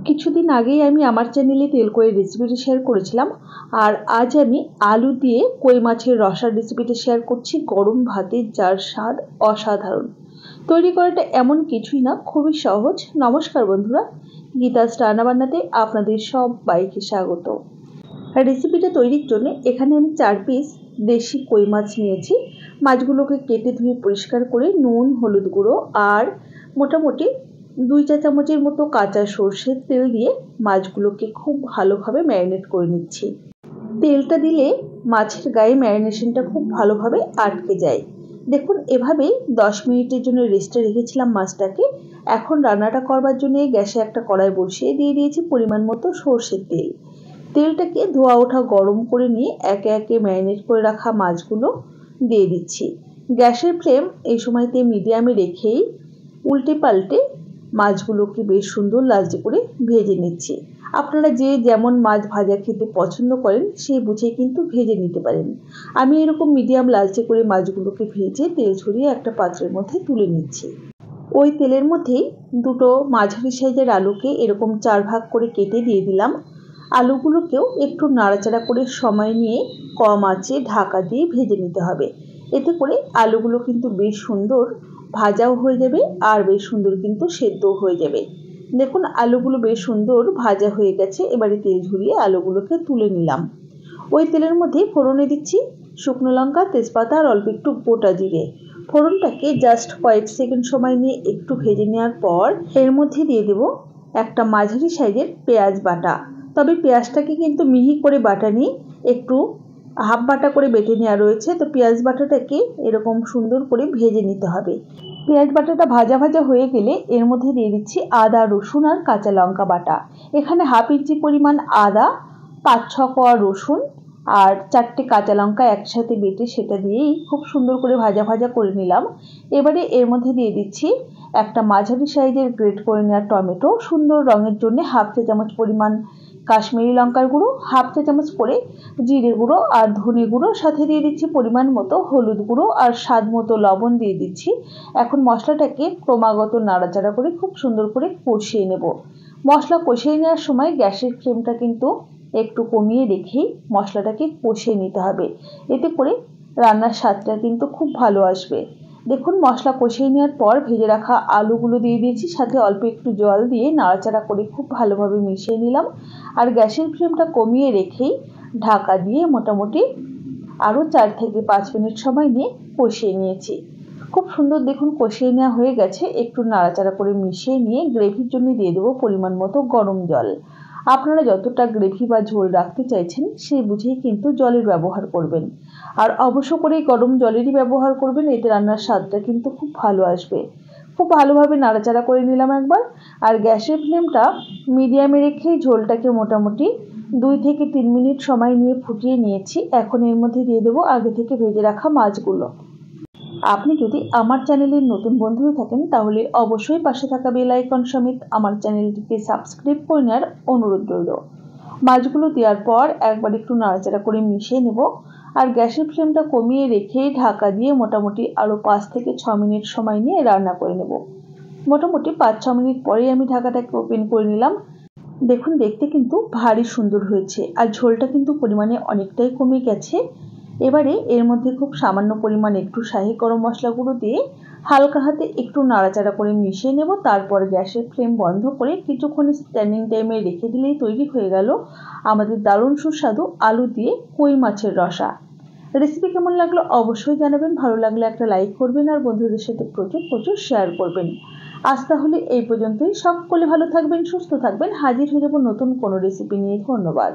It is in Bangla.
কিছুদিন আগেই আমি আমার চ্যানেলে তেল কইয়ের রেসিপিটি শেয়ার করেছিলাম, আর আজ আমি আলু দিয়ে কই মাছের রসার রেসিপিটি শেয়ার করছি। গরম ভাতে যার স্বাদ অসাধারণ। তৈরি করাটা এমন কিছুই না, খুবই সহজ। নমস্কার বন্ধুরা, গীতাস রান্নাবান্নাতে আপনাদের সবাইকে স্বাগত। রেসিপিটা তৈরির জন্য এখানে আমি 4 পিস দেশি কই মাছ নিয়েছি। মাছগুলোকে কেটে ধুয়ে পরিষ্কার করে নুন, হলুদ গুঁড়ো আর মোটামুটি 2 চা চামচের মতো কাঁচা সর্ষের তেল দিয়ে মাছগুলোকে খুব ভালোভাবে ম্যারিনেট করে নিচ্ছি। তেলটা দিলে মাছের গায়ে ম্যারিনেশনটা খুব ভালোভাবে আটকে যায়। দেখুন, এভাবেই 10 মিনিটের জন্য রেস্টে রেখেছিলাম মাছটাকে। এখন রান্নাটা করবার জন্য গ্যাসে একটা কড়াই বসিয়ে দিয়ে দিয়েছি পরিমাণ মতো সর্ষের তেল। তেলটাকে ধোয়া ওঠা গরম করে নিয়ে একে একে ম্যারিনেট করে রাখা মাছগুলো দিয়ে দিচ্ছি। গ্যাসের ফ্লেম এই সময়তে মিডিয়ামে রেখেই উল্টে পাল্টে মাছগুলোকে বেশ সুন্দর লালচে করে ভেজে নিচ্ছি। আপনারা যে যেমন মাছ ভাজা খেতে পছন্দ করেন সেই বুঝে কিন্তু ভেজে নিতে পারেন। আমি এরকম মিডিয়াম লালচে করে মাছগুলোকে ভেজে তেল ছড়িয়ে একটা পাত্রের মধ্যে তুলে নিচ্ছি। ওই তেলের মধ্যেই দুটো মাঝারি সাইজের আলুকে এরকম 4 ভাগ করে কেটে দিয়ে দিলাম। আলুগুলোকেও একটু নাড়াচাড়া করে সময় নিয়ে কম আঁচে ঢাকা দিয়ে ভেজে নিতে হবে। এতে করে আলুগুলো কিন্তু বেশ সুন্দর ভাজাও হয়ে যাবে আর বেশ সুন্দর কিন্তু সেদ্ধও হয়ে যাবে। দেখুন, আলুগুলো বেশ সুন্দর ভাজা হয়ে গেছে। এবারে তেল ঝরিয়ে আলুগুলোকে তুলে নিলাম। ওই তেলের মধ্যে ফোড়নে দিচ্ছি শুকনো লঙ্কা, তেজপাতা আর অল্প একটু গোটা জিরে। ফোড়নটাকে জাস্ট কয়েক সেকেন্ড সময় নিয়ে একটু ভেজে নেওয়ার পর এর মধ্যে দিয়ে দেব একটা মাঝারি সাইজের পেঁয়াজ বাটা। তবে পেঁয়াজটাকে কিন্তু মিহি করে বাটা নিয়ে একটু হাফ বাটা করে বেটে নেওয়া রয়েছে। তো পেঁয়াজ বাটাটাকে এরকম সুন্দর করে ভেজে নিতে হবে। পেঁয়াজ বাটাটা ভাজা ভাজা হয়ে গেলে এর মধ্যে দিয়ে দিচ্ছি আদা, রসুন আর কাঁচা লঙ্কা বাটা। এখানে হাফ ইঞ্চি পরিমাণ আদা, 5-6 কোয়া রসুন আর 4টে কাঁচা লঙ্কা একসাথে বেটে সেটা দিয়েই খুব সুন্দর করে ভাজা ভাজা করে নিলাম। এবারে এর মধ্যে দিয়ে দিচ্ছি একটা মাঝারি সাইজের গ্রেট করে নেওয়া টমেটো। সুন্দর রঙের জন্য হাফ চা চামচ পরিমাণ কাশ্মীরি লঙ্কার গুঁড়ো, হাফ চা চামচ করে জিরে গুঁড়ো আর ধনে গুঁড়ো, সাথে দিয়ে দিচ্ছি পরিমাণ মতো হলুদ গুঁড়ো আর স্বাদ মতো লবণ দিয়ে দিচ্ছি। এখন মশলাটাকে ক্রমাগত নাড়াচাড়া করে খুব সুন্দর করে কষিয়ে নেব। মশলা কষিয়ে নেওয়ার সময় গ্যাসের ফ্লেমটা কিন্তু একটু কমিয়ে রেখেই মশলাটাকে কষিয়ে নিতে হবে। এতে করে রান্নার স্বাদটা কিন্তু খুব ভালো আসবে। দেখুন, মশলা কষিয়ে নেওয়ার পর ভেজে রাখা আলুগুলো দিয়ে দিয়েছি, সাথে অল্প একটু জল দিয়ে নাড়াচাড়া করে খুব ভালোভাবে মিশিয়ে নিলাম। আর গ্যাসের ফ্লেমটা কমিয়ে রেখেই ঢাকা দিয়ে মোটামুটি আরও 4 থেকে 5 মিনিট সময় নিয়ে কষিয়ে নিয়েছি। খুব সুন্দর দেখুন কষিয়ে নেওয়া হয়ে গেছে। একটু নাড়াচাড়া করে মিশিয়ে নিয়ে গ্রেভির জন্য দিয়ে দেবো পরিমাণ মতো গরম জল। আপনারা যতটা গ্রেভি বা ঝোল রাখতে চাইছেন সেই বুঝেই কিন্তু জলের ব্যবহার করবেন। আর অবশ্য করে গরম জলেরই ব্যবহার করবেন, এতে রান্নার স্বাদটা কিন্তু খুব ভালো আসবে। খুব ভালোভাবে নাড়াচাড়া করে নিলাম একবার। আর গ্যাসের ফ্লেমটা মিডিয়ামে রেখেই ঝোলটাকে মোটামুটি 2 থেকে 3 মিনিট সময় নিয়ে ফুটিয়ে নিয়েছি। এখন এর মধ্যে দিয়ে দেবো আগে থেকে ভেজে রাখা মাছগুলো। আপনি যদি আমার চ্যানেলের নতুন বন্ধু হয়ে থাকেন তাহলে অবশ্যই পাশে থাকা বেল আইকন সমেত আমার চ্যানেলটিকে সাবস্ক্রাইব করে নেওয়ার অনুরোধ রইল। মাছগুলো দেওয়ার পর একবার একটু নাড়াচাড়া করে মিশিয়ে নেব। আর গ্যাসের ফ্লেমটা কমিয়ে রেখে ঢাকা দিয়ে মোটামুটি আরও 5 থেকে 6 মিনিট সময় নিয়ে রান্না করে নেব। মোটামুটি 5-6 মিনিট পরেই আমি ঢাকাটাকে ওপেন করে নিলাম। দেখুন, দেখতে কিন্তু ভারী সুন্দর হয়েছে আর ঝোলটা কিন্তু পরিমাণে অনেকটাই কমে গেছে। এবারে এর মধ্যে খুব সামান্য পরিমাণ একটু শাহি গরম মশলা গুঁড়ো দিয়ে হালকা হাতে একটু নাড়াচাড়া করে মিশিয়ে নেব। তারপর গ্যাসের ফ্লেম বন্ধ করে কিছুক্ষণ স্ট্যান্ডিং টাইমে রেখে দিলেই তৈরি হয়ে গেল আমাদের দারুণ সুস্বাদু আলু দিয়ে কই মাছের রসা। রেসিপি কেমন লাগলো অবশ্যই জানাবেন। ভালো লাগলে একটা লাইক করবেন আর বন্ধুদের সাথে প্রচুর প্রচুর শেয়ার করবেন। আজ তাহলে এই পর্যন্তই। সকলে ভালো থাকবেন, সুস্থ থাকবেন। হাজির হয়ে যাব নতুন কোনো রেসিপি নিয়ে। ধন্যবাদ।